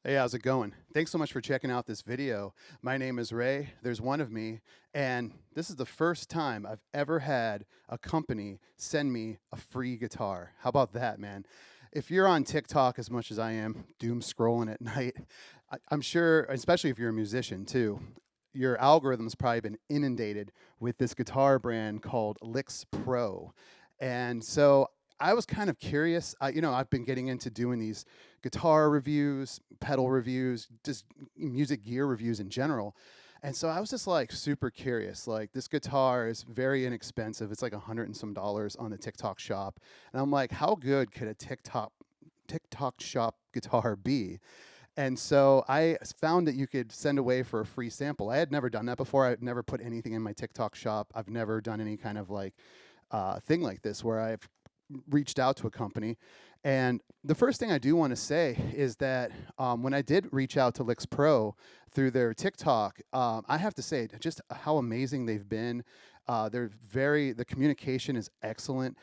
Hey, how's it going? Thanks so much for checking out this video. My name is Ray. There's one of me, and this is the first time I've ever had a company send me a free guitar. How about that, man? If you're on TikTok as much as I am, doom scrolling at night, I'm sure, especially if you're a musician too, your algorithm's probably been inundated with this guitar brand called LyxPro. And so I was kind of curious. I've been getting into doing these guitar reviews, pedal reviews, just music gear reviews in general. And so I was just like super curious. Like, this guitar is very inexpensive. It's like $100 and some on the TikTok shop. And I'm like, how good could a TikTok shop guitar be? And so I found that you could send away for a free sample. I had never done that before. I'd never put anything in my TikTok shop. I've never done any kind of like thing like this where I've reached out to a company. And the first thing I do want to say is that when I did reach out to LyxPro through their TikTok, I have to say just how amazing they've been. The communication is excellent.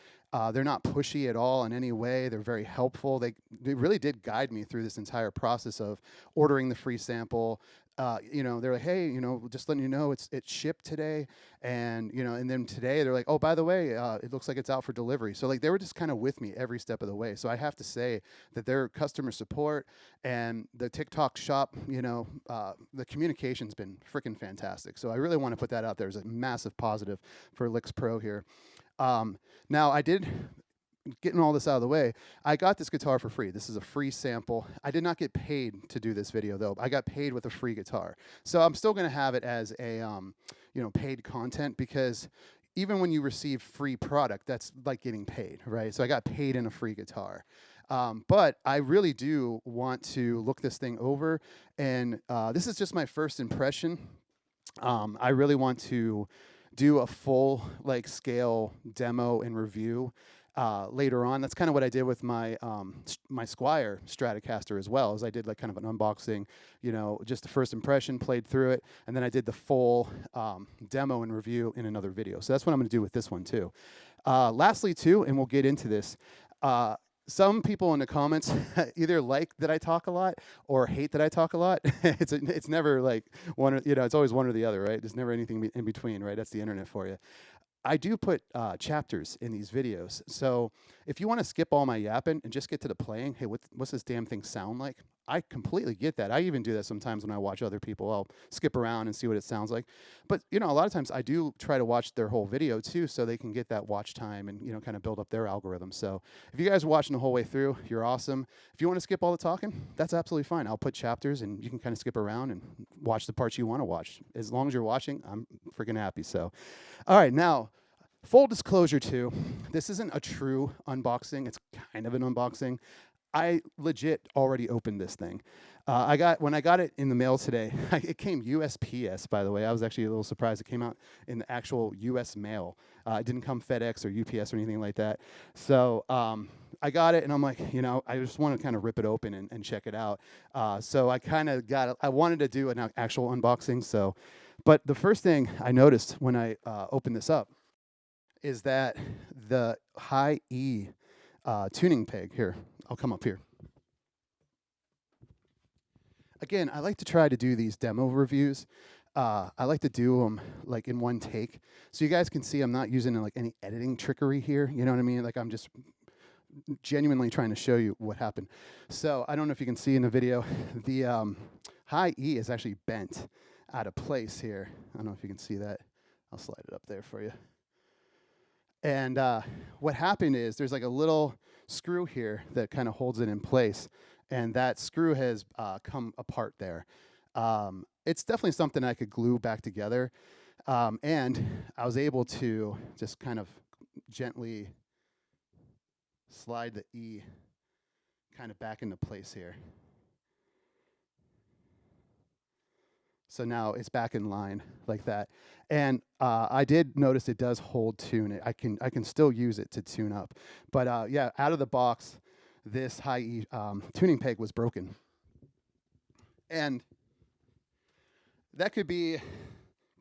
They're not pushy at all in any way. They're very helpful. They really did guide me through this entire process of ordering the free sample. They're like, hey, just letting you know it's shipped today, and and then today they're like, oh, by the way, it looks like it's out for delivery. So like they were just kind of with me every step of the way. So I have to say that their customer support and the TikTok shop, the communication's been freaking fantastic. So I really want to put that out there as a massive positive for LyxPro here. Now, getting all this out of the way, I got this guitar for free. This is a free sample. I did not get paid to do this video, though. I got paid with a free guitar. So I'm still going to have it as a, paid content, because even when you receive free product, that's like getting paid, right? So I got paid in a free guitar. But I really do want to look this thing over, and this is just my first impression. I really want to do a full like scale demo and review later on. That's kind of what I did with my Squier Stratocaster as well. As I did like kind of an unboxing, just the first impression, played through it, and then I did the full demo and review in another video. So that's what I'm going to do with this one too. Lastly, too, and we'll get into this. Some people in the comments either like that I talk a lot or hate that I talk a lot. It's never like one, it's always one or the other, right? There's never anything in between, right? That's the internet for you. I do put chapters in these videos. So if you want to skip all my yapping and just get to the playing, hey, what's this damn thing sound like? I completely get that. I even do that sometimes when I watch other people. I'll skip around and see what it sounds like. But, a lot of times I do try to watch their whole video too, so they can get that watch time and, kind of build up their algorithm. So if you guys are watching the whole way through, you're awesome. If you want to skip all the talking, that's absolutely fine. I'll put chapters and you can kind of skip around and watch the parts you want to watch. As long as you're watching, I'm freaking happy. So, all right, now, full disclosure too, this isn't a true unboxing. It's kind of an unboxing. I legit already opened this thing. When I got it in the mail today, it came USPS, by the way. I was actually a little surprised. It came out in the actual US mail. It didn't come FedEx or UPS or anything like that. So I got it, and I'm like, I just want to kind of rip it open and check it out. So I kind of I wanted to do an actual unboxing. But the first thing I noticed when I opened this up is that the high E tuning peg here, I'll come up here. Again, I like to try to do these demo reviews. I like to do them like in one take, so you guys can see I'm not using like any editing trickery here. You know what I mean? Like, I'm just genuinely trying to show you what happened. So I don't know if you can see in the video, the high E is actually bent out of place here. I don't know if you can see that. I'll slide it up there for you. And what happened is there's like a little screw here that kind of holds it in place, and that screw has come apart there. It's definitely something I could glue back together, and I was able to just kind of gently slide the E kind of back into place here. So now it's back in line like that. And I did notice it does hold tune. I can still use it to tune up. But yeah, out of the box, this high E tuning peg was broken. And that could be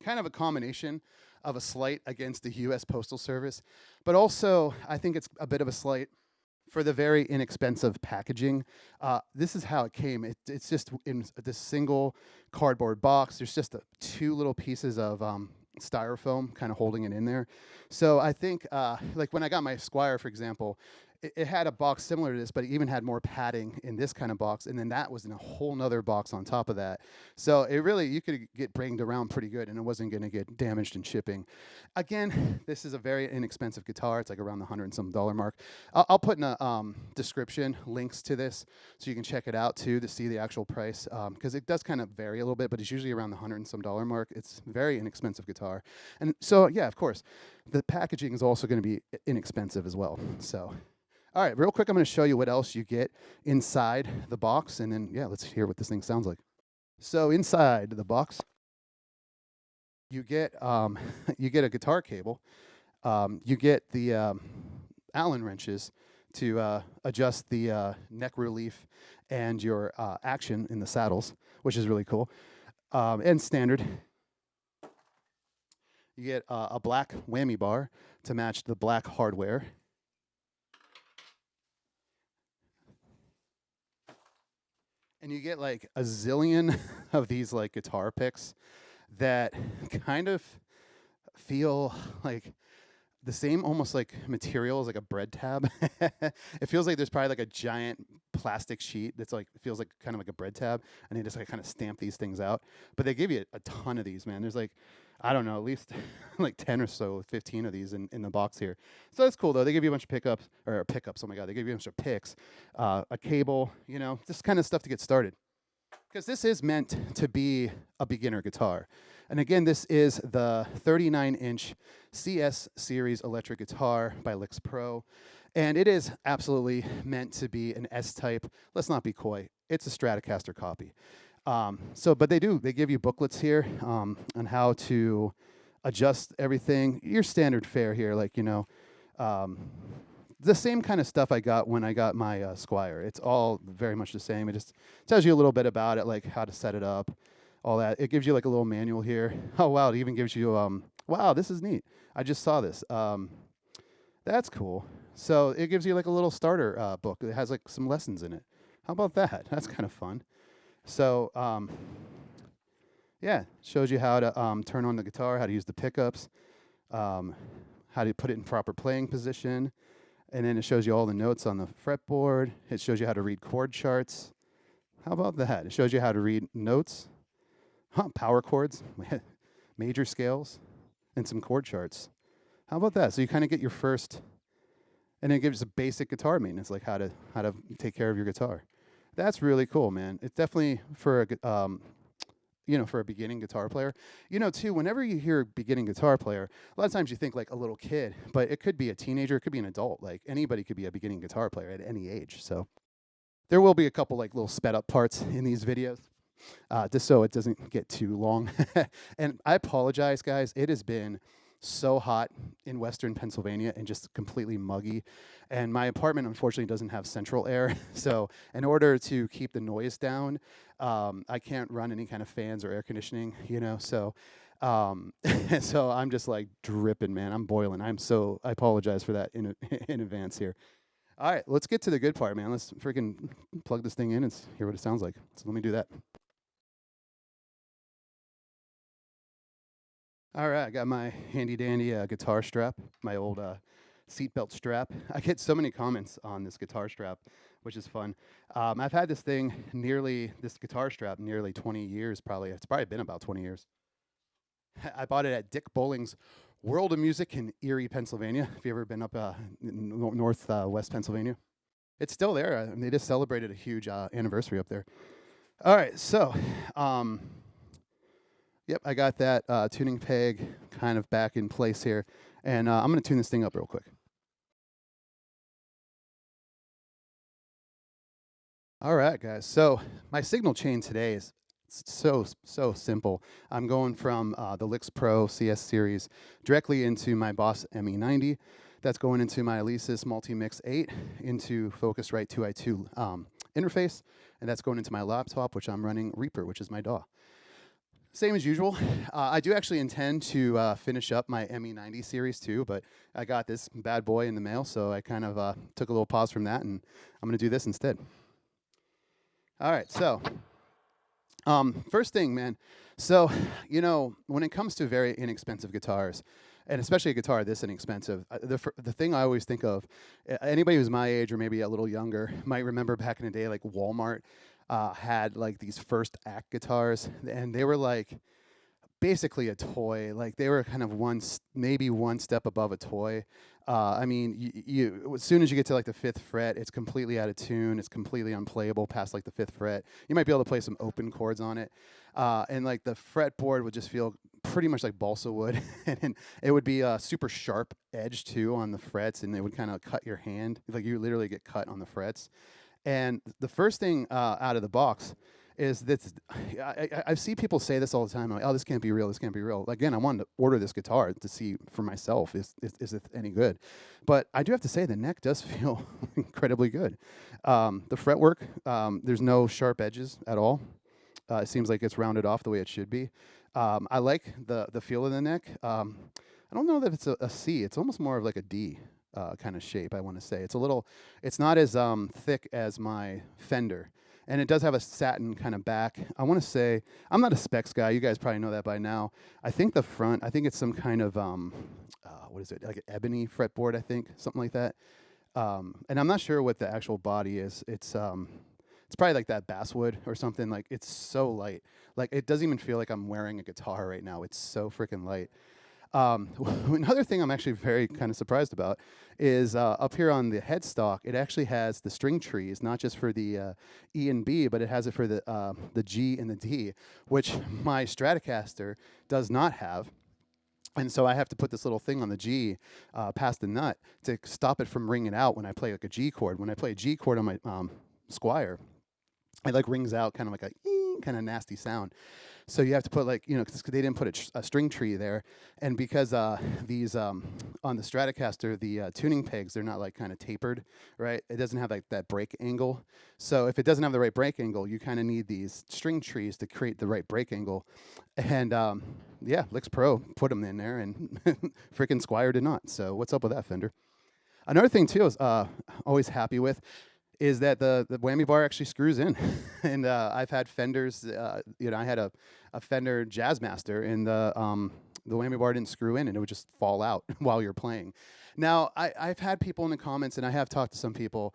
kind of a combination of a slight against the US Postal Service, but also I think it's a bit of a slight for the very inexpensive packaging. This is how it came. It's just in this single cardboard box. There's just two little pieces of styrofoam kind of holding it in there. So I think, like when I got my Squier, for example, it had a box similar to this, but it even had more padding in this kind of box, and then that was in a whole nother box on top of that. So it really, you could get banged around pretty good, and it wasn't going to get damaged in shipping. Again, this is a very inexpensive guitar. It's like around the $100 and some mark. I'll put in a description links to this so you can check it out too to see the actual price, because it does kind of vary a little bit, but it's usually around the $100 and some mark. It's very inexpensive guitar, and so yeah, of course, the packaging is also going to be inexpensive as well. So. All right, real quick, I'm going to show you what else you get inside the box, and then, yeah, let's hear what this thing sounds like. So inside the box, you get you get a guitar cable. You get the Allen wrenches to adjust the neck relief and your action in the saddles, which is really cool. And standard. You get a black whammy bar to match the black hardware. And you get like a zillion of these like guitar picks that kind of feel like the same almost like material as like a bread tab. It feels like there's probably like a giant plastic sheet that's like, it feels like kind of like a bread tab, and they just like kind of stamp these things out. But they give you a ton of these, man. There's like, I don't know, at least like 10 or so, 15 of these in the box here. So that's cool though. They give you a bunch of pickups, oh my God, they give you a bunch of picks, a cable, you know, just kind of stuff to get started. Because this is meant to be a beginner guitar. And again, this is the 39-inch CS series electric guitar by LyxPro. And it is absolutely meant to be an S-type. Let's not be coy. It's a Stratocaster copy. But they give you booklets here on how to adjust everything. Your standard fare here, like, you know, the same kind of stuff I got when I got my Squier. It's all very much the same. It just tells you a little bit about it, like how to set it up, all that. It gives you like a little manual here. Oh, wow, it even gives you, wow, this is neat. I just saw this. That's cool. So it gives you like a little starter book. It has like some lessons in it. How about that? That's kind of fun. So, yeah, shows you how to turn on the guitar, how to use the pickups, how to put it in proper playing position. And then it shows you all the notes on the fretboard. It shows you how to read chord charts. How about that? It shows you how to read notes, power chords, major scales, and some chord charts. How about that? So you kind of get your first, and it gives a basic guitar maintenance, like how to take care of your guitar. That's really cool, man. It's definitely for a for a beginning guitar player. You know, too, whenever you hear beginning guitar player, a lot of times you think like a little kid, but it could be a teenager, it could be an adult. Like anybody could be a beginning guitar player at any age. So there will be a couple like little sped up parts in these videos, just so it doesn't get too long. And I apologize, guys. It has been so hot in Western Pennsylvania and just completely muggy. And my apartment, unfortunately, doesn't have central air. So in order to keep the noise down, I can't run any kind of fans or air conditioning, you know. So so I'm just like dripping, man. I'm boiling. I apologize for that in advance here. All right, let's get to the good part, man. Let's freaking plug this thing in and hear what it sounds like. So let me do that. All right, I got my handy dandy guitar strap, my old seatbelt strap. I get so many comments on this guitar strap, which is fun. I've had this guitar strap nearly 20 years, probably. It's probably been about 20 years. I bought it at Dick Bowling's World of Music in Erie, Pennsylvania. If you ever been up northwest Pennsylvania, it's still there. They just celebrated a huge anniversary up there. All right, so yep, I got that tuning peg kind of back in place here, and I'm going to tune this thing up real quick. All right, guys. So my signal chain today is so simple. I'm going from the LyxPro CS series directly into my Boss ME90. That's going into my Alesis Multi-Mix 8 into Focusrite 2i2 interface, and that's going into my laptop, which I'm running Reaper, which is my DAW. Same as usual. I do actually intend to finish up my ME90 series too, but I got this bad boy in the mail, so I kind of took a little pause from that, and I'm going to do this instead. All right, so first thing, man. So, you know, when it comes to very inexpensive guitars, and especially a guitar this inexpensive, the thing I always think of, anybody who's my age or maybe a little younger might remember back in the day, like Walmart had like these first act guitars, and they were like basically a toy. Like they were kind of maybe one step above a toy. I mean, as soon as you get to like the 5th fret, it's completely out of tune. It's completely unplayable past like the 5th fret. You might be able to play some open chords on it, and like the fretboard would just feel pretty much like balsa wood, and it would be a super sharp edge too on the frets, and it would kind of cut your hand. Like you literally get cut on the frets. And the first thing out of the box is that I see people say this all the time. I'm like, oh, this can't be real. This can't be real. Again, I wanted to order this guitar to see for myself is it any good. But I do have to say the neck does feel incredibly good. The fretwork, there's no sharp edges at all. It seems like it's rounded off the way it should be. I like the feel of the neck. I don't know that it's a C. It's almost more of like a D. Kind of shape, I want to say. It's not as thick as my Fender. And it does have a satin kind of back. I want to say, I'm not a specs guy. You guys probably know that by now. I think the front, I think it's some kind of, what is it, like an ebony fretboard, I think, something like that. And I'm not sure what the actual body is. It's probably like that basswood or something. Like, it's so light. Like, it doesn't even feel like I'm wearing a guitar right now. It's so freaking light. Another thing I'm actually very kind of surprised about is up here on the headstock, it actually has the string trees, not just for the E and B, but it has it for the G and the D, which my Stratocaster does not have. And so I have to put this little thing on the G past the nut to stop it from ringing out when I play like a G chord. When I play a G chord on my Squier, it like rings out kind of like a kind of nasty sound. So you have to put like, you know, because they didn't put a string tree there. And because these, on the Stratocaster, the tuning pegs, they're not like kind of tapered, right? It doesn't have like that break angle. So if it doesn't have the right break angle, you kind of need these string trees to create the right break angle. And yeah, LyxPro put them in there, and freaking Squier did not. So what's up with that, Fender? Another thing too is always happy with is that the whammy bar actually screws in. And I've had Fenders, you know, I had a Fender Jazzmaster, and the whammy bar didn't screw in, and it would just fall out while you're playing. Now, I've had people in the comments, and I have talked to some people.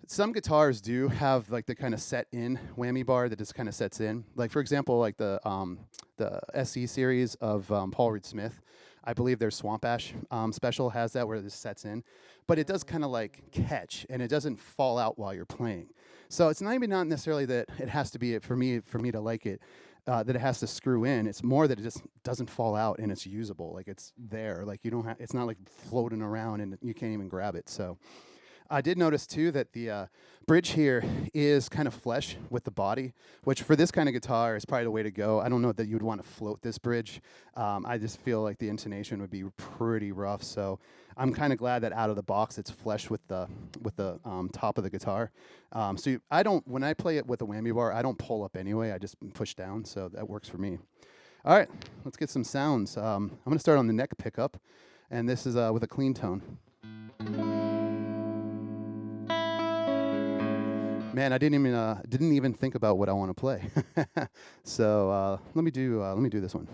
Some guitars do have like the kind of set in whammy bar that just kind of sets in. Like for example, like the SE series of Paul Reed Smith. I believe their Swamp Ash special has that where this sets in, but it does kind of like catch, and it doesn't fall out while you're playing. So it's not even not necessarily that it has to be for me to like it, that it has to screw in. It's more that it just doesn't fall out and it's usable. Like it's there. Like you don't have. It's not like floating around and you can't even grab it. So. I did notice too that the bridge here is kind of flush with the body, which for this kind of guitar is probably the way to go. I don't know that you would want to float this bridge. I just feel like the intonation would be pretty rough. So I'm kind of glad that out of the box it's flush with the top of the guitar. So when I play it with a whammy bar, I don't pull up anyway. I just push down. So that works for me. All right, let's get some sounds. I'm going to start on the neck pickup, and this is with a clean tone. Man, I didn't even think about what I want to play. So let me do this one.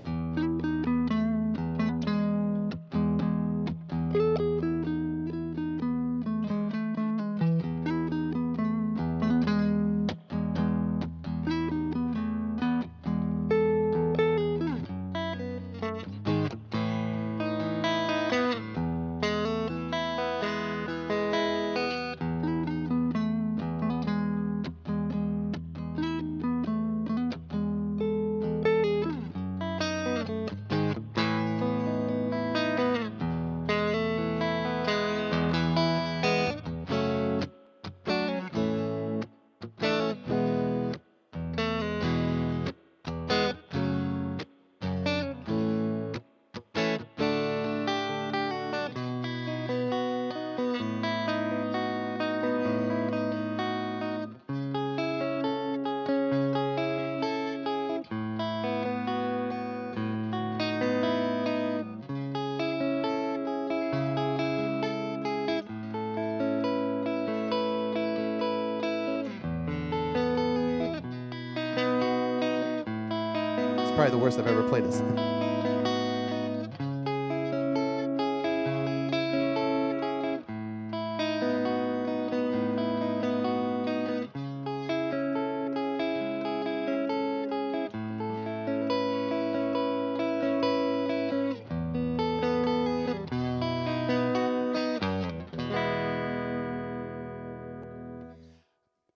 probably the worst I've ever played this.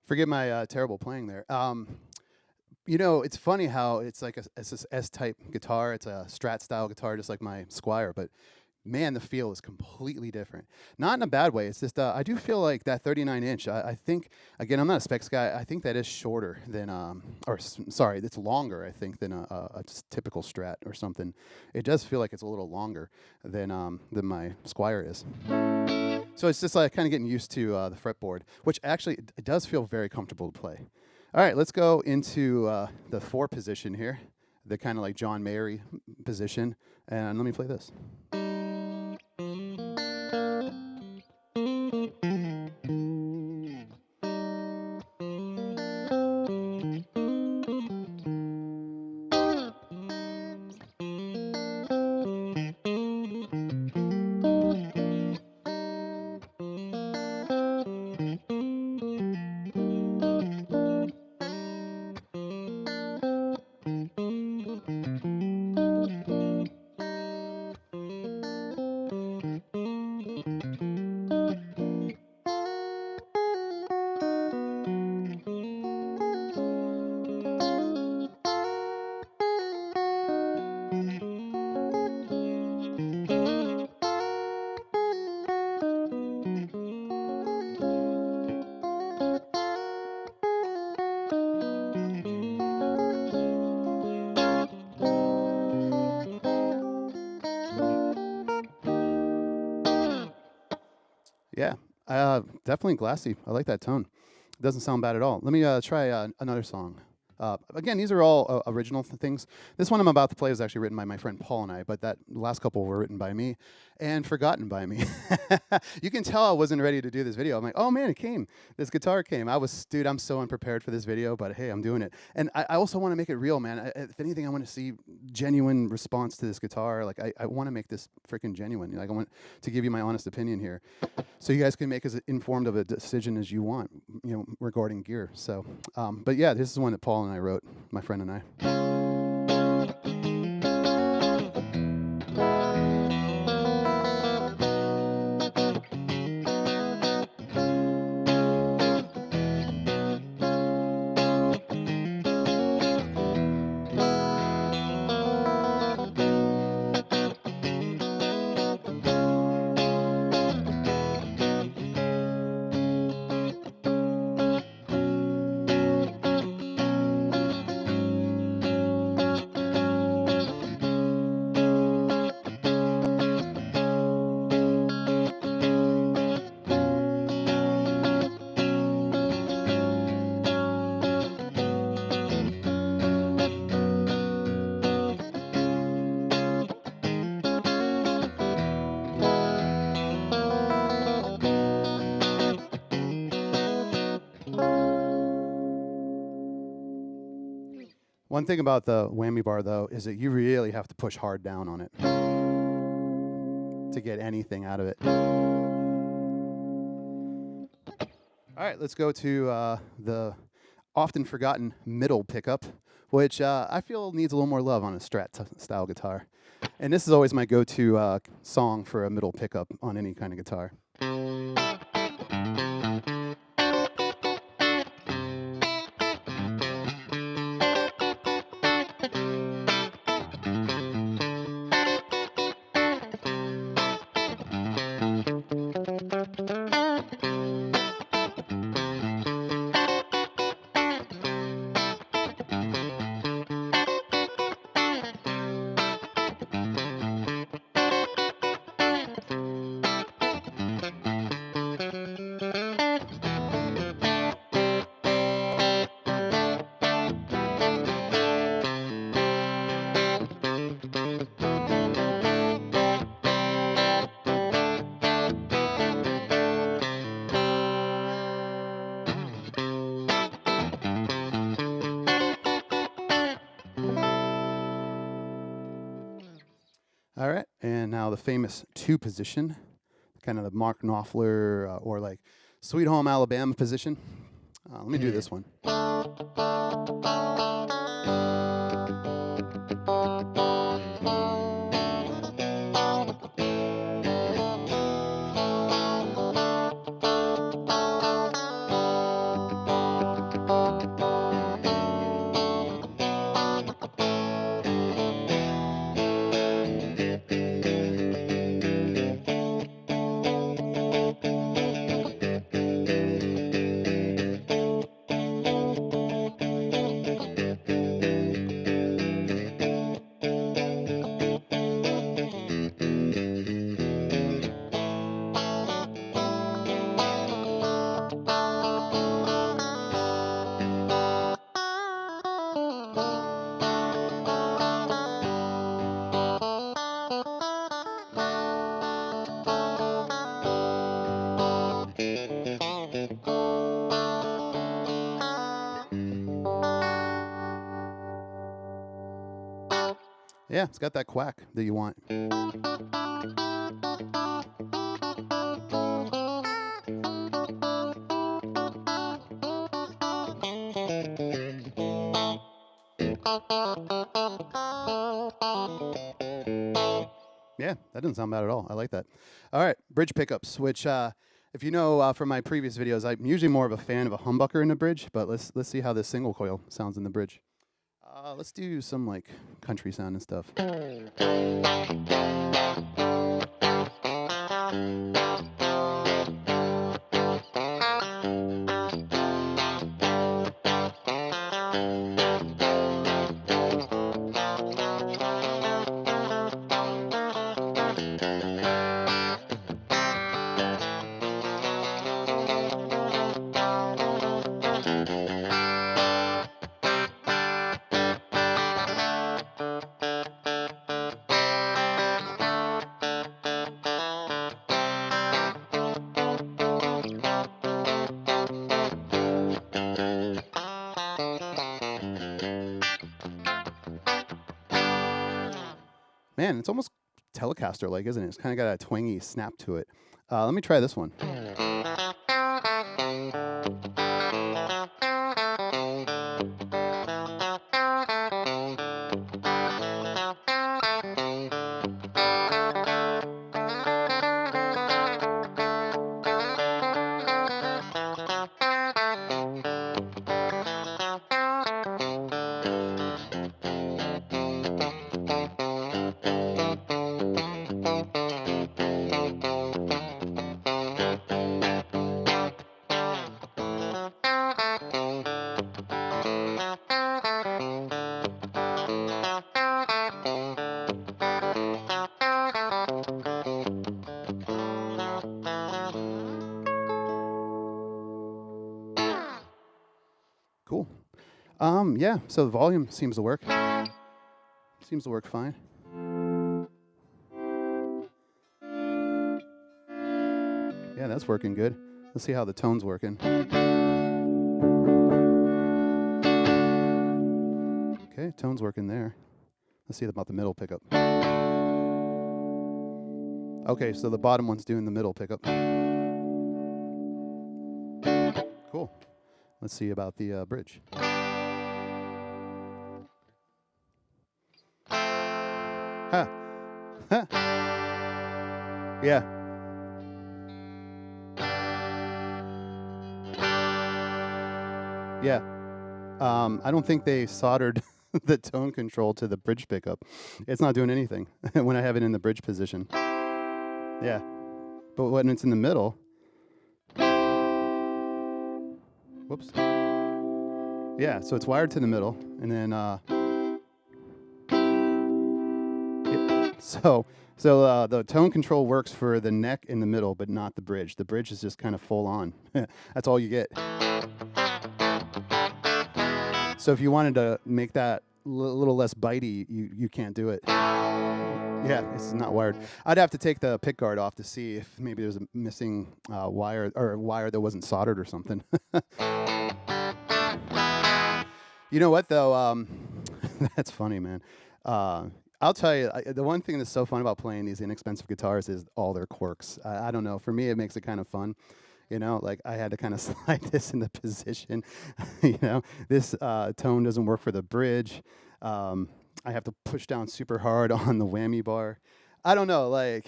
Forgive my terrible playing there. You know, it's funny how it's like it's this S-type guitar. It's a Strat style guitar, just like my Squier, but man, the feel is completely different. Not in a bad way. It's just I do feel like that 39-inch. I think again, I'm not a specs guy. I think that is shorter than sorry, it's longer. I think than a typical Strat or something. It does feel like it's a little longer than my Squier is. So it's just like kind of getting used to the fretboard, which actually it does feel very comfortable to play. All right, let's go into the 4 position here, the kind of like John Mayer position, and let me play this. Yeah, definitely glassy. I like that tone. It doesn't sound bad at all. Let me try another song. Again, these are all original things. This one I'm about to play was actually written by my friend Paul and I, but that last couple were written by me and forgotten by me. You can tell I wasn't ready to do this video. I'm like, oh man, it came. This guitar came. Dude, I'm so unprepared for this video, but hey, I'm doing it. And I also want to make it real, man. If anything, I want to see genuine response to this guitar. Like, I want to make this freaking genuine. Like, I want to give you my honest opinion here, so you guys can make as informed of a decision as you want, you know, regarding gear. So, but yeah, this is one that Paul and I wrote, my friend and I. One thing about the whammy bar, though, is that you really have to push hard down on it to get anything out of it. All right, let's go to the often forgotten middle pickup, which I feel needs a little more love on a Strat-style guitar. And this is always my go-to song for a middle pickup on any kind of guitar. All right, and now the famous two position, kind of the Mark Knopfler or like Sweet Home Alabama position. Let me do this one. Yeah, it's got that quack that you want. Yeah, that doesn't sound bad at all. I like that. All right, bridge pickups, which if you know from my previous videos, I'm usually more of a fan of a humbucker in the bridge, but let's see how this single coil sounds in the bridge. Let's do some like country sound and stuff. Man, it's almost Telecaster-like, isn't it? It's kind of got a twangy snap to it. Let me try this one. Cool. Yeah, so the volume seems to work. Seems to work fine. Yeah, that's working good. Let's see how the tone's working. Okay, tone's working there. Let's see about the middle pickup. Okay, so the bottom one's doing the middle pickup. Cool. Let's see about the bridge. Ha! Ha! Yeah. Yeah. I don't think they soldered the tone control to the bridge pickup. It's not doing anything when I have it in the bridge position. Yeah. But when it's in the middle, whoops. Yeah, so it's wired to the middle, and then so the tone control works for the neck in the middle, but not the bridge. The bridge is just kind of full on. That's all you get. So if you wanted to make that a little less bitey, you can't do it. Yeah, it's not wired. I'd have to take the pick guard off to see if maybe there's a missing wire or a wire that wasn't soldered or something. You know what though? That's funny, man. I'll tell you, the one thing that's so fun about playing these inexpensive guitars is all their quirks. I don't know. For me, it makes it kind of fun. You know, like I had to kind of slide this into position. You know, this tone doesn't work for the bridge. I have to push down super hard on the whammy bar. I don't know. Like,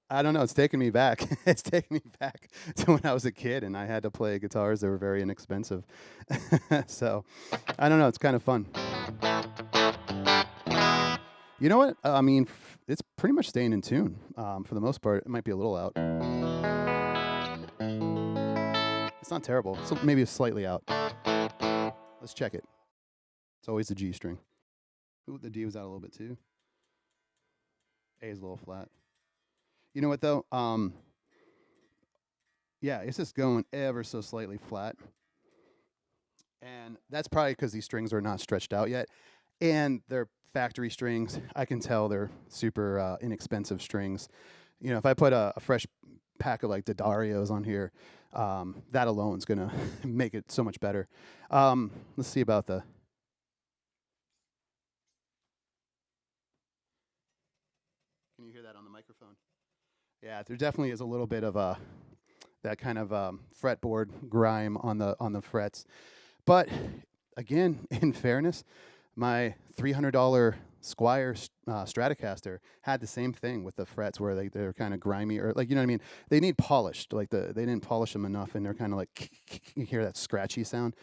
I don't know. It's taking me back. It's taking me back to when I was a kid and I had to play guitars that were very inexpensive. So I don't know. It's kind of fun. You know what? I mean, it's pretty much staying in tune for the most part. It might be a little out. It's not terrible. So maybe it's slightly out. Let's check it. It's always the G string. Ooh, the D was out a little bit too. A is a little flat. You know what though? Yeah, it's just going ever so slightly flat. And that's probably because these strings are not stretched out yet. And they're factory strings. I can tell they're super inexpensive strings. You know, if I put a fresh pack of like D'Addarios on here, that alone is going to make it so much better. Let's see about the... Can you hear that on the microphone? Yeah, there definitely is a little bit of that kind of fretboard grime on the frets. But again, in fairness, my $300 Squier Stratocaster had the same thing with the frets where they're kind of grimy, or like, you know what I mean? They need polished. Like they didn't polish them enough, and they're kind of like, you hear that scratchy sound.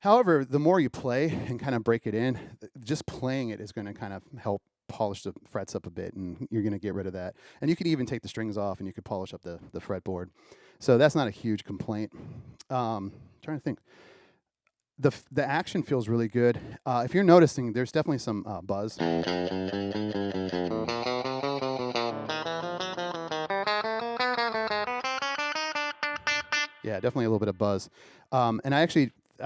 However, the more you play and kind of break it in, just playing it is going to kind of help polish the frets up a bit, and you're going to get rid of that. And you could even take the strings off and you could polish up the fretboard. So that's not a huge complaint. Trying to think. The action feels really good. If you're noticing, there's definitely some buzz. Yeah, definitely a little bit of buzz. And I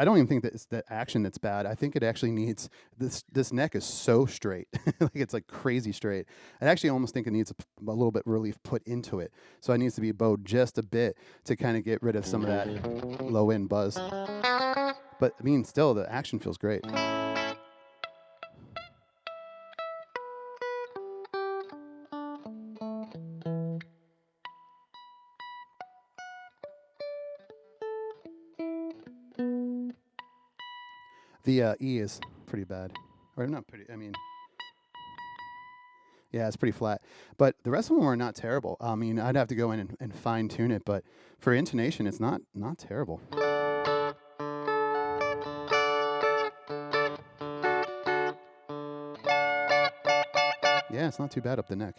don't even think that it's the action that's bad. I think it actually needs, this neck is so straight. Like it's like crazy straight. I actually almost think it needs a little bit relief put into it. So it needs to be bowed just a bit to kind of get rid of some of that low end buzz. But I mean, still, the action feels great. The E is pretty bad. Or not pretty, I mean, yeah, it's pretty flat. But the rest of them are not terrible. I mean, I'd have to go in and fine tune it, but for intonation, it's not terrible. Yeah, it's not too bad up the neck.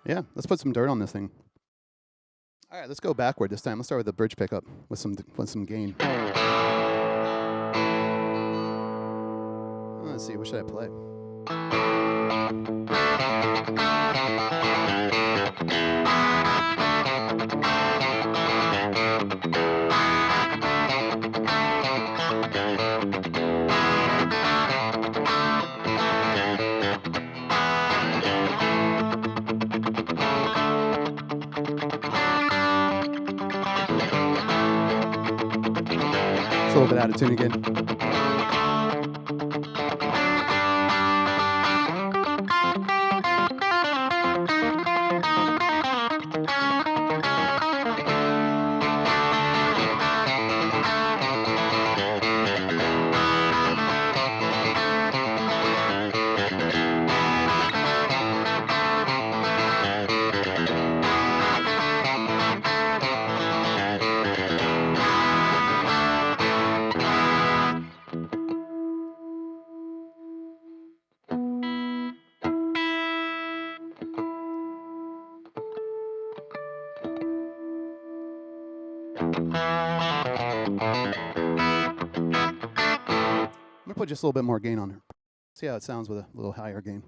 Yeah, let's put some dirt on this thing. All right, let's go backward this time. Let's start with the bridge pickup with some gain. Let's see, what should I play? It's a little bit out of tune again. I'm gonna put just a little bit more gain on there. See how it sounds with a little higher gain.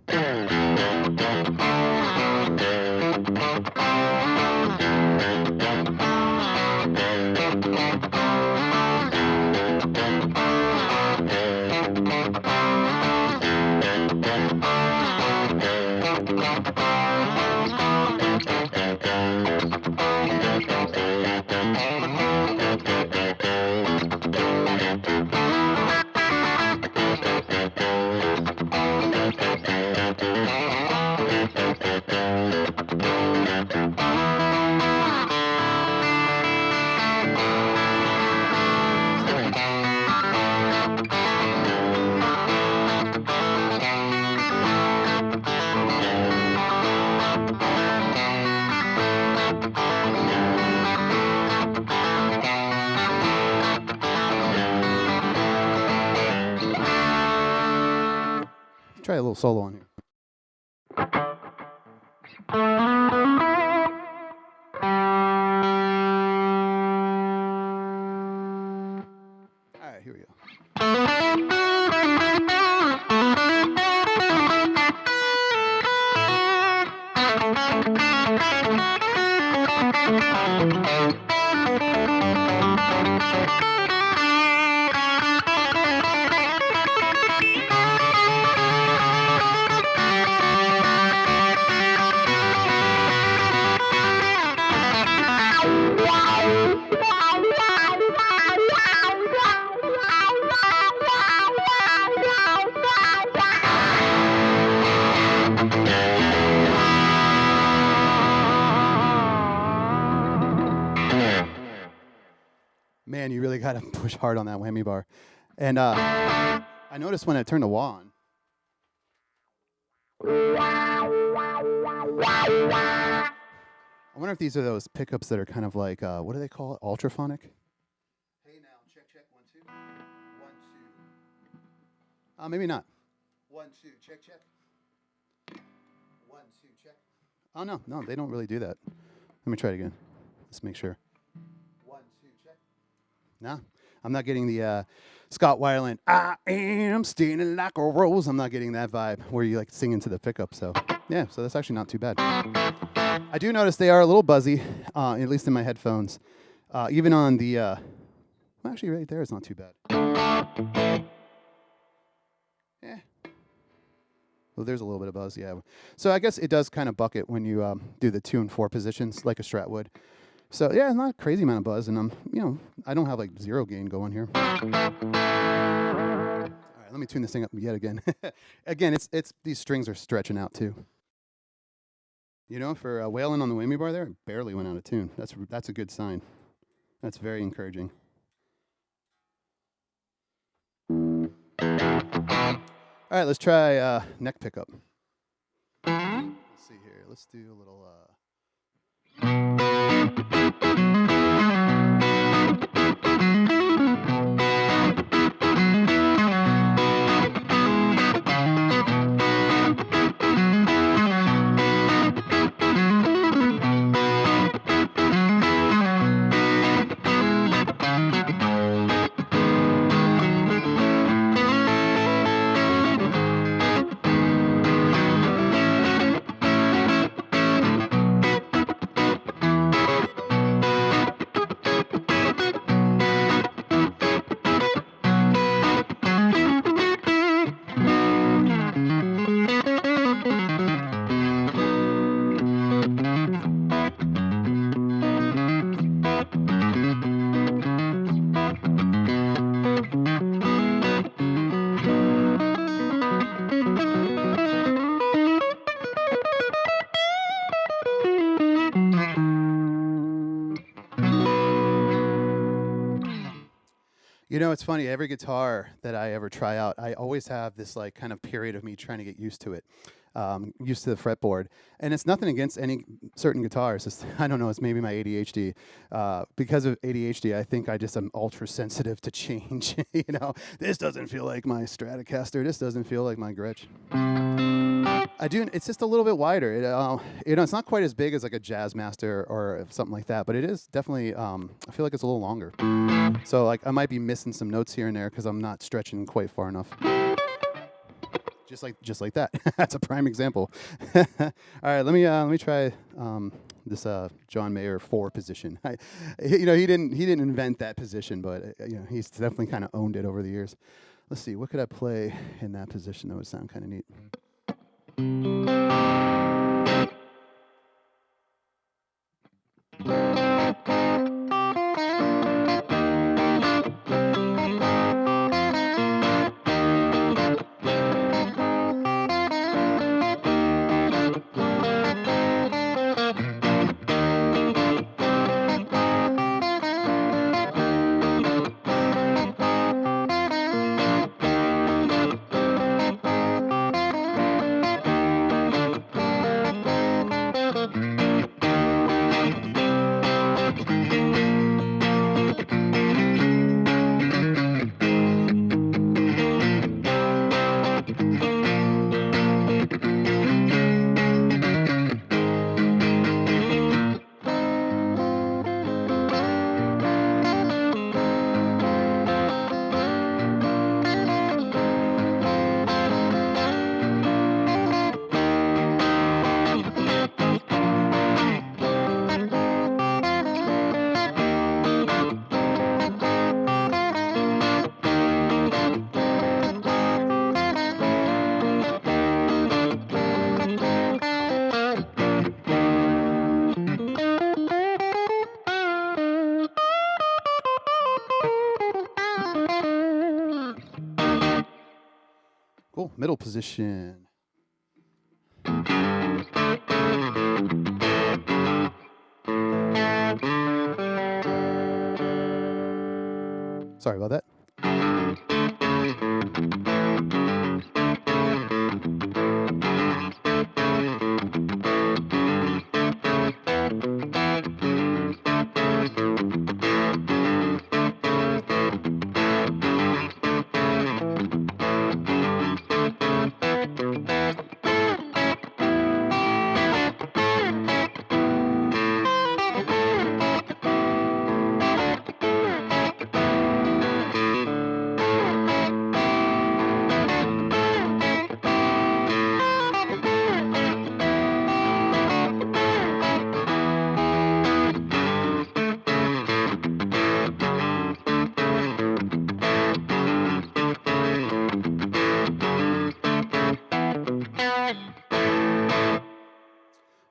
Try a little solo on here. All right, here we go. Man, you really got to push hard on that whammy bar. And I noticed when I turned the wah on. I wonder if these are those pickups that are kind of like, what do they call it? Ultraphonic? Hey now, check, 1, 2. 1, 2. Maybe not. 1, 2, check. 1, 2, check. Oh, no, they don't really do that. Let me try it again. Let's make sure. 1, 2, check. No, I'm not getting the Scott Weiland, I am standing like a rose. I'm not getting that vibe where you like sing into the pickup. So, yeah, so that's actually not too bad. I do notice they are a little buzzy, at least in my headphones. Even on the, well, actually right there it's not too bad. Yeah. Well, there's a little bit of buzz, yeah. So I guess it does kind of bucket when you do the 2 and 4 positions like a Strat would. So yeah, it's not a crazy amount of buzz, and I don't have like 0 gain going here. All right, let me tune this thing up yet again. Again, it's these strings are stretching out too. You know, for wailing on the whammy bar there, it barely went out of tune. That's a good sign. That's very encouraging. All right, let's try neck pickup. Let's see here. Let's do a little. You know, it's funny. Every guitar that I ever try out, I always have this like kind of period of me trying to get used to it, used to the fretboard. And it's nothing against any certain guitars. It's, I don't know. It's maybe my ADHD. Because of ADHD, I think I just am ultra sensitive to change. You know, this doesn't feel like my Stratocaster. This doesn't feel like my Gretsch. I do. It's just a little bit wider. It's not quite as big as like a Jazzmaster or something like that, but it is definitely. I feel like it's a little longer. So like I might be missing some notes here and there because I'm not stretching quite far enough. Just like that. That's a prime example. All right, let me try this John Mayer 4 position. He didn't invent that position, but he's definitely kind of owned it over the years. Let's see, what could I play in that position that would sound kind of neat. Cool. Middle position. Sorry about that.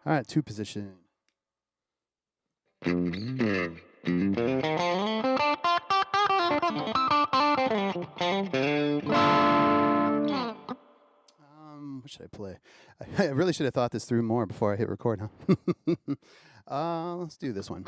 All right, 2 position. What should I play? I really should have thought this through more before I hit record, huh? Let's do this one.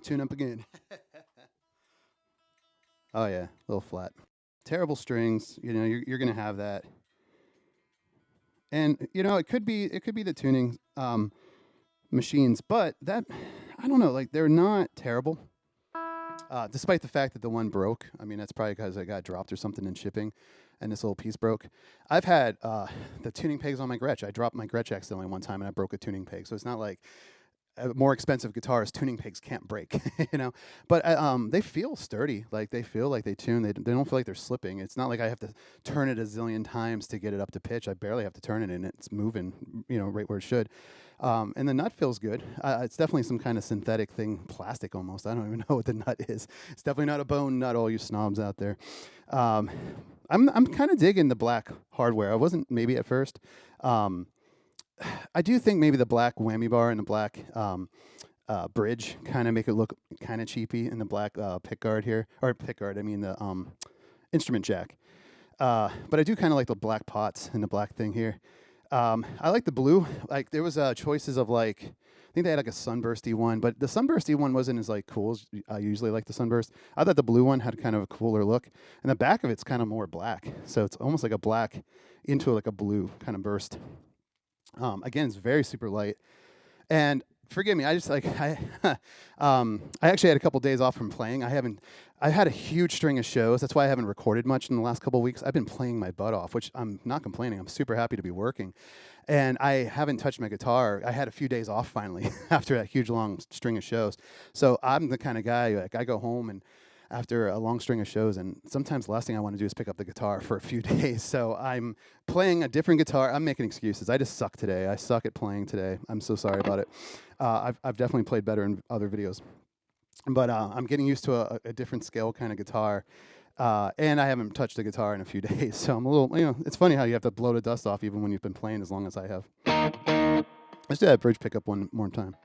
Tune up again. Oh yeah, a little flat. Terrible strings. You know, you're gonna have that. And you know, it could be the tuning machines, but that I don't know. Like they're not terrible, despite the fact that the one broke. I mean, that's probably because I got dropped or something in shipping, and this little piece broke. I've had the tuning pegs on my Gretsch. I dropped my Gretsch accidentally one time, and I broke a tuning peg. So it's not like more expensive guitars tuning pegs can't break, you know. But they feel sturdy. Like they feel like they tune. They don't feel like they're slipping. It's not like I have to turn it a zillion times to get it up to pitch. I barely have to turn it, and it's moving, you know, right where it should. And the nut feels good. It's definitely some kind of synthetic thing, plastic almost. I don't even know what the nut is. It's definitely not a bone nut, all you snobs out there. I'm kind of digging the black hardware. I wasn't maybe at first. I do think maybe the black whammy bar and the black bridge kind of make it look kind of cheapy, and the black pick guard here, or pick guard, I mean the instrument jack. But I do kind of like the black pots and the black thing here. I like the blue. Like there was choices of like, I think they had like a sunbursty one, but the sunbursty one wasn't as like cool as I usually like the sunburst. I thought the blue one had kind of a cooler look, and the back of it's kind of more black, so it's almost like a black into like a blue kind of burst. Again, it's very super light, and forgive me, I just like I actually had a couple days off from playing. I've had a huge string of shows. That's why I haven't recorded much in the last couple of weeks. I've been playing my butt off, which I'm not complaining. I'm super happy to be working, and I haven't touched my guitar. I had a few days off finally after that huge long string of shows. So I'm the kind of guy like I go home and after a long string of shows, and sometimes the last thing I want to do is pick up the guitar for a few days. So I'm playing a different guitar. I'm making excuses. I just suck today. I suck at playing today. I'm so sorry about it. I've definitely played better in other videos. But I'm getting used to a different scale kind of guitar. And I haven't touched the guitar in a few days. So I'm a little, you know, it's funny how you have to blow the dust off even when you've been playing as long as I have. Let's do that bridge pickup one more time.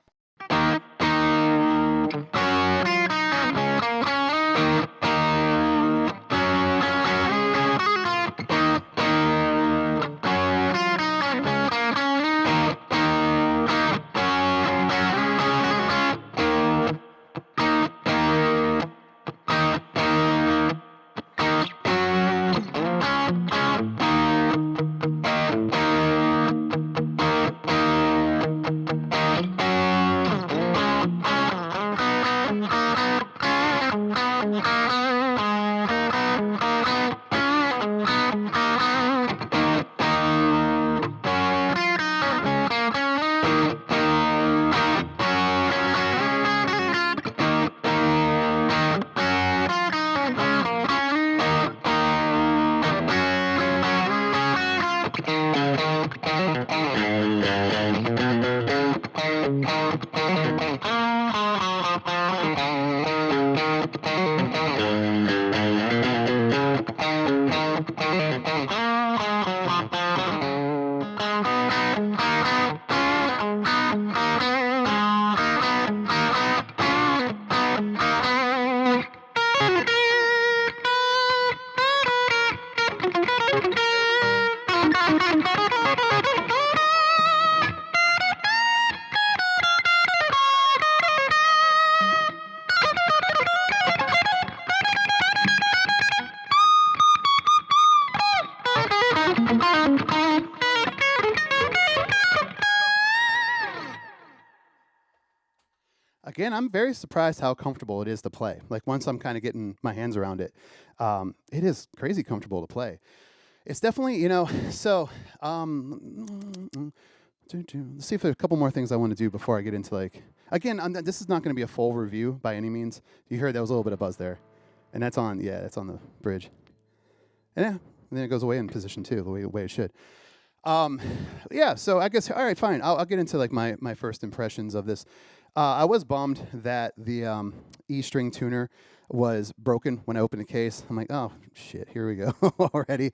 Again, I'm very surprised how comfortable it is to play. Like once I'm kind of getting my hands around it, it is crazy comfortable to play. It's definitely, so let's see if there's a couple more things I want to do before I get into again, this is not going to be a full review by any means. You heard there was a little bit of buzz there. And that's on the bridge. And then it goes away in position too, the way it should. So I guess, all right, fine. I'll get into my first impressions of this. I was bummed that the E string tuner was broken when I opened the case. I'm like, oh shit, here we go already,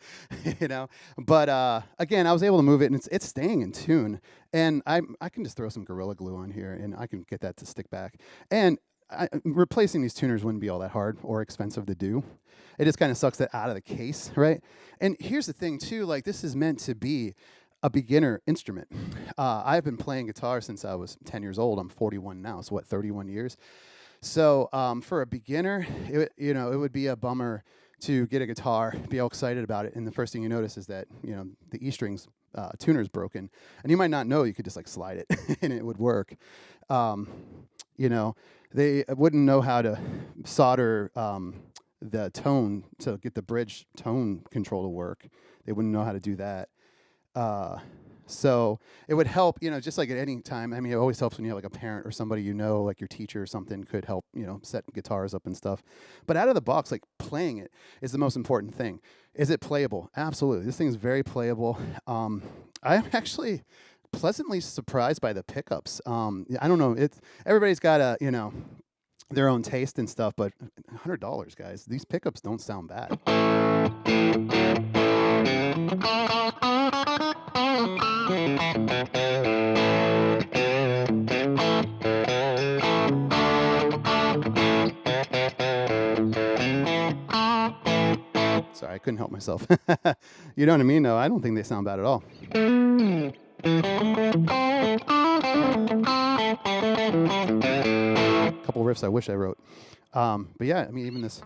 But again, I was able to move it, and it's staying in tune. And I can just throw some Gorilla Glue on here, and I can get that to stick back. And replacing these tuners wouldn't be all that hard or expensive to do. It just kind of sucks that out of the case, right? And here's the thing too, this is meant to be a beginner instrument. I've been playing guitar since I was 10 years old. I'm 41 now, so 31 years. So for a beginner, it would be a bummer to get a guitar, be all excited about it, and the first thing you notice is that the E strings tuner is broken, and you might not know you could just slide it and it would work. They wouldn't know how to solder the tone to get the bridge tone control to work. They wouldn't know how to do that. So it would help, just like at any time. I mean, it always helps when you have a parent or somebody like your teacher or something could help, set guitars up and stuff. But out of the box, playing it is the most important thing. Is it playable? Absolutely. This thing's very playable. I'm actually pleasantly surprised by the pickups. I don't know. Everybody's got their own taste and stuff, but $100, guys. These pickups don't sound bad. Sorry, I couldn't help myself. You know what I mean? No, I don't think they sound bad at all. A couple riffs I wish I wrote. But yeah, I mean, even this.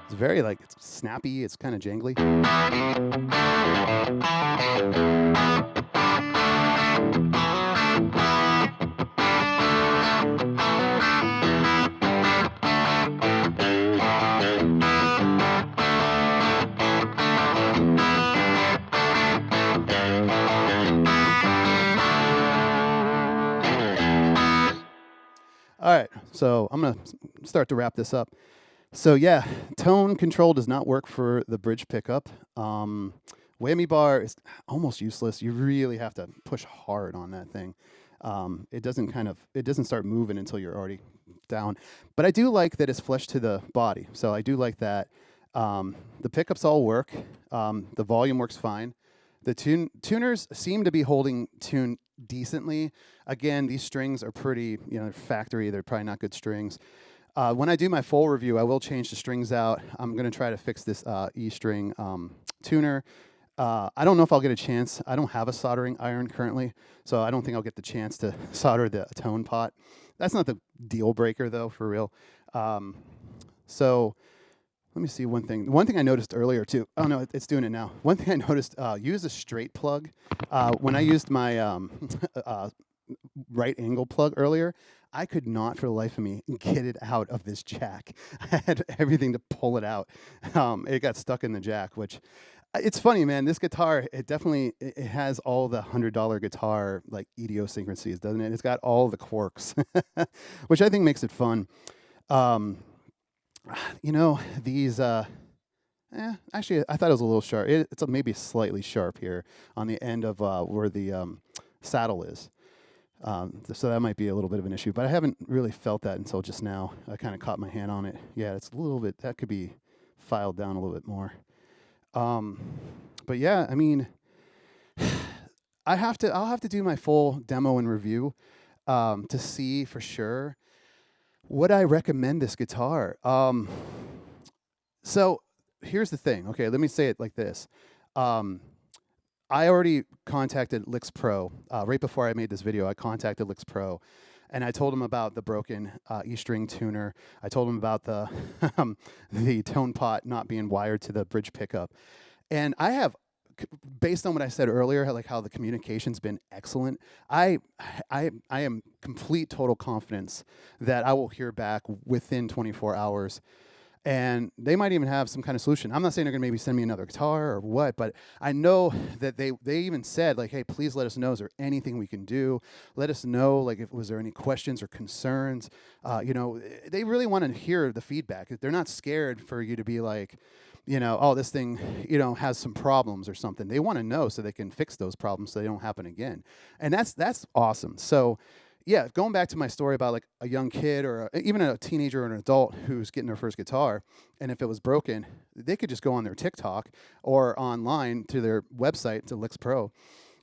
It's very it's snappy, it's kind of jangly. All right, so I'm going to start to wrap this up. So yeah, tone control does not work for the bridge pickup. Whammy bar is almost useless. You really have to push hard on that thing. It doesn't start moving until you're already down. But I do like that it's flush to the body. So I do like that. The pickups all work. The volume works fine. The tuners seem to be holding tune decently. Again, these strings are pretty, factory. They're probably not good strings. When I do my full review, I will change the strings out. I'm going to try to fix this E string tuner. I don't know if I'll get a chance. I don't have a soldering iron currently, so I don't think I'll get the chance to solder the tone pot. That's not the deal breaker, though, for real. So let me see one thing. One thing I noticed earlier, too. Oh, no, it's doing it now. One thing I noticed, use a straight plug. When I used my right angle plug earlier, I could not for the life of me get it out of this jack. I had everything to pull it out. It got stuck in the jack, which it's funny, man. This guitar, it has all the $100 guitar idiosyncrasies, doesn't it? It's got all the quirks, which I think makes it fun. These Actually, I thought it was a little sharp. It's maybe slightly sharp here on the end of where the saddle is. So that might be a little bit of an issue, but I haven't really felt that until just now. I kind of caught my hand on it. Yeah, it's a little bit, that could be filed down a little bit more. But yeah, I mean, I'll have to do my full demo and review to see for sure. Would I recommend this guitar? So here's the thing. Okay, let me say it like this. I already contacted LyxPro right before I made this video. I contacted LyxPro, and I told them about the broken E-string tuner. I told them about the the tone pot not being wired to the bridge pickup, and I have, based on what I said earlier, like how the communication's been excellent. I am complete total confidence that I will hear back within 24 hours. And they might even have some kind of solution. I'm not saying they're going to maybe send me another guitar or what, but I know that they even said, like, hey, please let us know, is there anything we can do? Let us know, like, if was there any questions or concerns? You know, they really want to hear the feedback. They're not scared for you to be like, you know, oh, this thing, you know, has some problems or something. They want to know so they can fix those problems so they don't happen again. And that's awesome. So yeah, going back to my story about like a young kid or even a teenager or an adult who's getting their first guitar, and if it was broken, they could just go on their TikTok or online to their website, to LyxPro,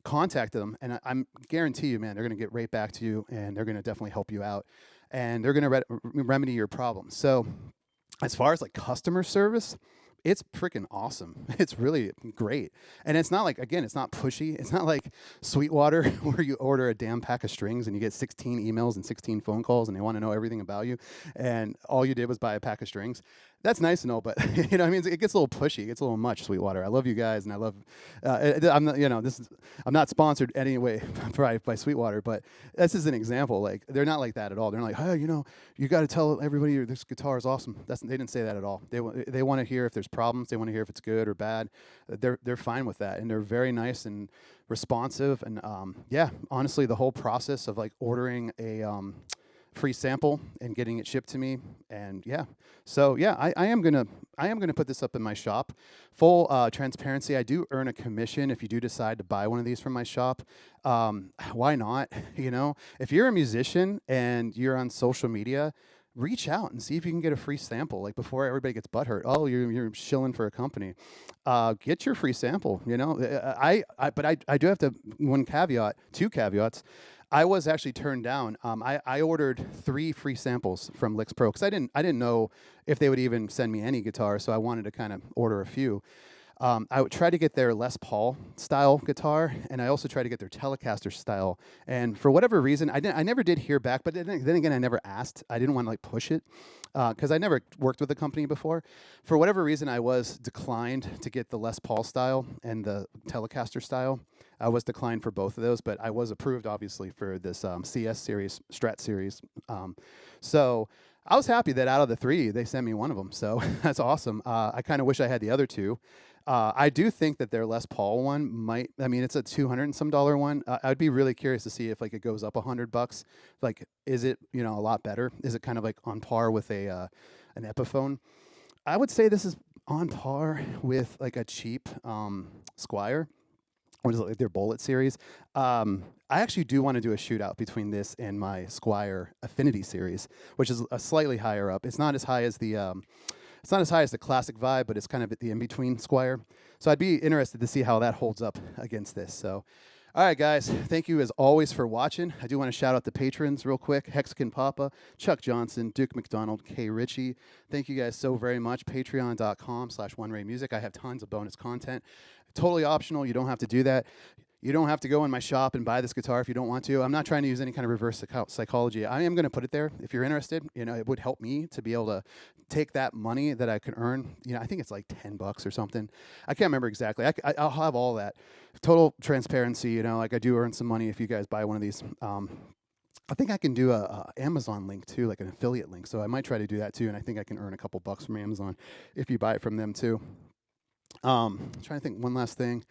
contact them, and I'm guarantee you, man, they're going to get right back to you, and they're going to definitely help you out, and they're going to remedy your problem. So as far as like customer service, it's freaking awesome. It's really great. And it's not like, again, it's not pushy. It's not like Sweetwater where you order a damn pack of strings and you get 16 emails and 16 phone calls and they want to know everything about you. And all you did was buy a pack of strings. That's nice to know, but you know, I mean, it gets a little pushy. It gets a little much, Sweetwater. I love you guys, and I love. I'm not, you know, I'm not sponsored anyway by Sweetwater, but this is an example. Like, they're not like that at all. They're not like, hey, you know, you got to tell everybody this guitar is awesome. They didn't say that at all. They want to hear if there's problems. They want to hear if it's good or bad. They're fine with that, and they're very nice and responsive. And yeah, honestly, the whole process of like ordering a free sample and getting it shipped to me, and yeah, so yeah, I am gonna put this up in my shop. Full transparency, I do earn a commission if you do decide to buy one of these from my shop. Why not? You know, if you're a musician and you're on social media, reach out and see if you can get a free sample. Like, before everybody gets butthurt, oh, you're shilling for a company. Get your free sample. You know, but I do have to, two caveats. I was actually turned down. I ordered 3 free samples from LyxPro because I didn't know if they would even send me any guitar, so I wanted to kind of order a few. I would try to get their Les Paul style guitar, and I also tried to get their Telecaster style. And for whatever reason, I never did hear back. But then again, I never asked. I didn't want to like push it because I never worked with the company before. For whatever reason, I was declined to get the Les Paul style and the Telecaster style. I was declined for both of those, but I was approved, obviously, for this CS series, Strat series. So I was happy that out of the 3, they sent me one of them. So that's awesome. I kind of wish I had the other 2. I do think that their Les Paul one might, I mean, it's a $200 and some one. I'd be really curious to see if like it goes up $100. Like, is it, you know, a lot better? Is it kind of like on par with an Epiphone? I would say this is on par with like a cheap Squier. What is it, like their Bullet series? I actually do want to do a shootout between this and my Squier Affinity series, which is a slightly higher up. It's not as high as the classic vibe, but it's kind of at the in-between Squier. So I'd be interested to see how that holds up against this. So, all right, guys, thank you as always for watching. I do want to shout out the patrons real quick: Hexagon Papa, Chuck Johnson, Duke McDonald, K. Ritchie. Thank you guys so very much. Patreon.com/OneRayMusic. I have tons of bonus content. Totally optional. You don't have to do that. You don't have to go in my shop and buy this guitar if you don't want to. I'm not trying to use any kind of reverse psychology. I am going to put it there if you're interested. You know, it would help me to be able to take that money that I can earn. You know, I think it's like $10 or something. I can't remember exactly. I'll have all that. Total transparency. You know, like I do earn some money if you guys buy one of these. I think I can do a Amazon link too, like an affiliate link. So I might try to do that too, and I think I can earn a couple bucks from Amazon if you buy it from them too. Trying to think one last thing.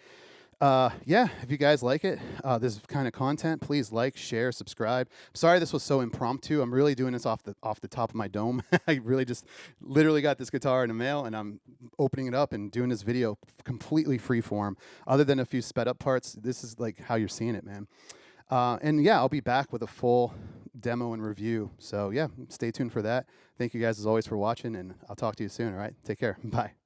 Yeah, if you guys like it, this kind of content, please like, share, subscribe. Sorry this was so impromptu. I'm really doing this off the top of my dome. I really just literally got this guitar in the mail, and I'm opening it up and doing this video completely free form. Other than a few sped up parts, this is like how you're seeing it, man. And yeah, I'll be back with a full demo and review. So yeah, stay tuned for that. Thank you guys as always for watching, and I'll talk to you soon. All right, take care. Bye.